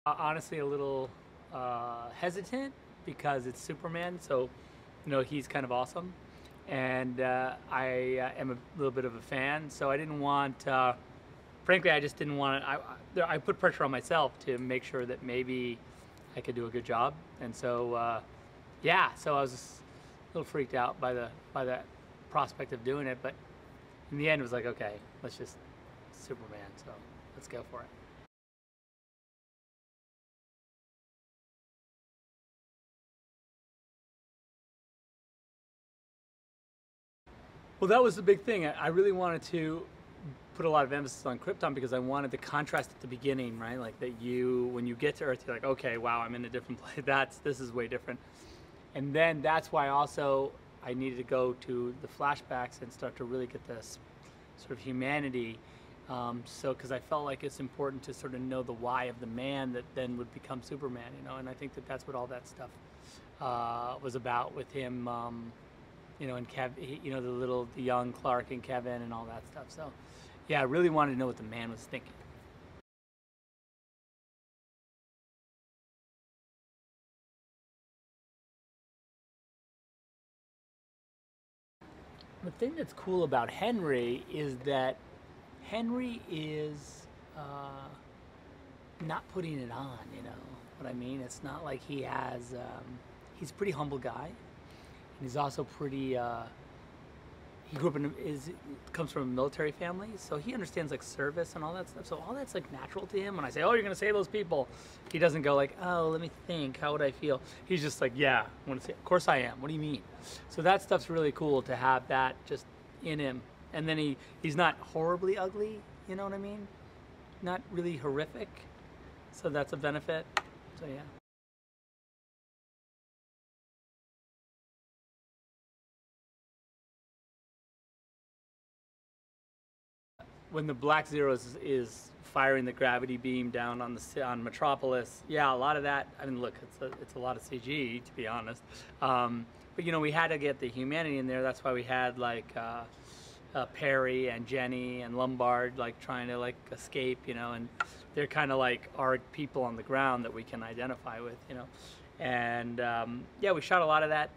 Honestly, a little hesitant because it's Superman, so he's kind of awesome, and I am a little bit of a fan. So I didn't want, frankly, I just didn't want to. I put pressure on myself to make sure that maybe I could do a good job, and so yeah, so I was just a little freaked out by that prospect of doing it, but in the end, it was like, okay, let's just Superman. So let's go for it. Well, that was the big thing. I really wanted to put a lot of emphasis on Krypton because I wanted the contrast at the beginning, right? Like that when you get to Earth, you're like, okay, wow, I'm in a different place. This is way different. And then that's why also I needed to go to the flashbacks and start to really get this sort of humanity. Because I felt like it's important to sort of know the why of the man that then would become Superman, and I think that that's what all that stuff was about with him. And Kev, the young Clark and Kevin and all that stuff. So, yeah, I really wanted to know what the man was thinking. The thing that's cool about Henry is that Henry is not putting it on, you know what I mean? It's not like he has, he's a pretty humble guy. And he's also pretty, he grew up comes from a military family, so he understands like service and all that stuff. So all that's like natural to him. When I say, oh, you're gonna save those people, he doesn't go like, oh, let me think, how would I feel? He's just like, yeah, I want to say, of course I am. What do you mean? So that stuff's really cool to have that just in him. And then he's not horribly ugly, you know what I mean? Not really horrific. So that's a benefit. So yeah. When the Black Zero is firing the gravity beam down on Metropolis, yeah, a lot of that. I mean, look, it's a lot of CG, to be honest. But we had to get the humanity in there. That's why we had like Perry and Jenny and Lombard like trying to like escape, and they're kind of like our people on the ground that we can identify with, And yeah, we shot a lot of that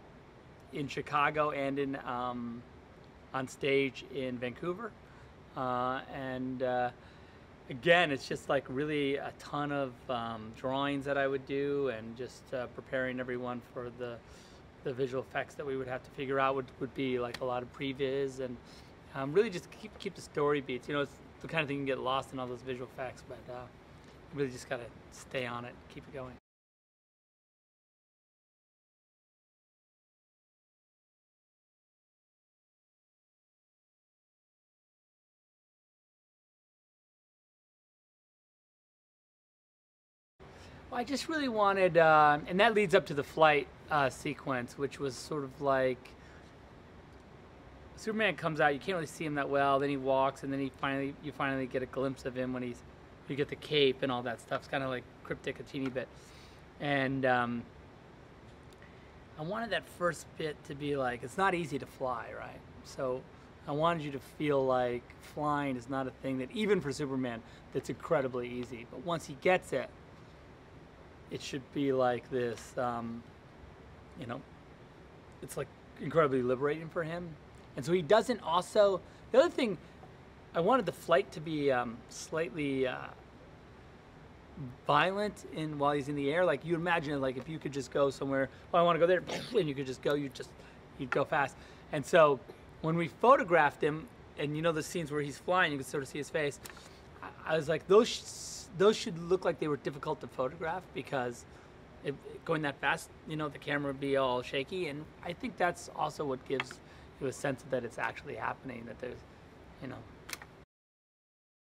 in Chicago and in on stage in Vancouver. Again, it's just like really a ton of drawings that I would do, and just preparing everyone for the visual effects that we would have to figure out would be like a lot of previs, and really just keep the story beats. It's the kind of thing you can get lost in all those visual effects, but you really just gotta stay on it, keep it going. Well, I just really wanted, and that leads up to the flight sequence, which was sort of like Superman comes out. You can't really see him that well. Then he walks, and then you finally get a glimpse of him when you get the cape and all that stuff. It's kind of like cryptic a teeny bit, and I wanted that first bit to be like, it's not easy to fly, right? So I wanted you to feel like flying is not a thing that, even for Superman, that's incredibly easy. But once he gets it, it should be like this, it's like incredibly liberating for him. And so he doesn't also, the other thing, I wanted the flight to be slightly violent while he's in the air. Like you imagine, like if you could just go somewhere, oh, I want to go there, and you could just go, you'd go fast. And so when we photographed him, and the scenes where he's flying, you can sort of see his face, I was like, those should look like they were difficult to photograph, because going that fast, the camera would be all shaky. And I think that's also what gives you a sense that it's actually happening, that there's,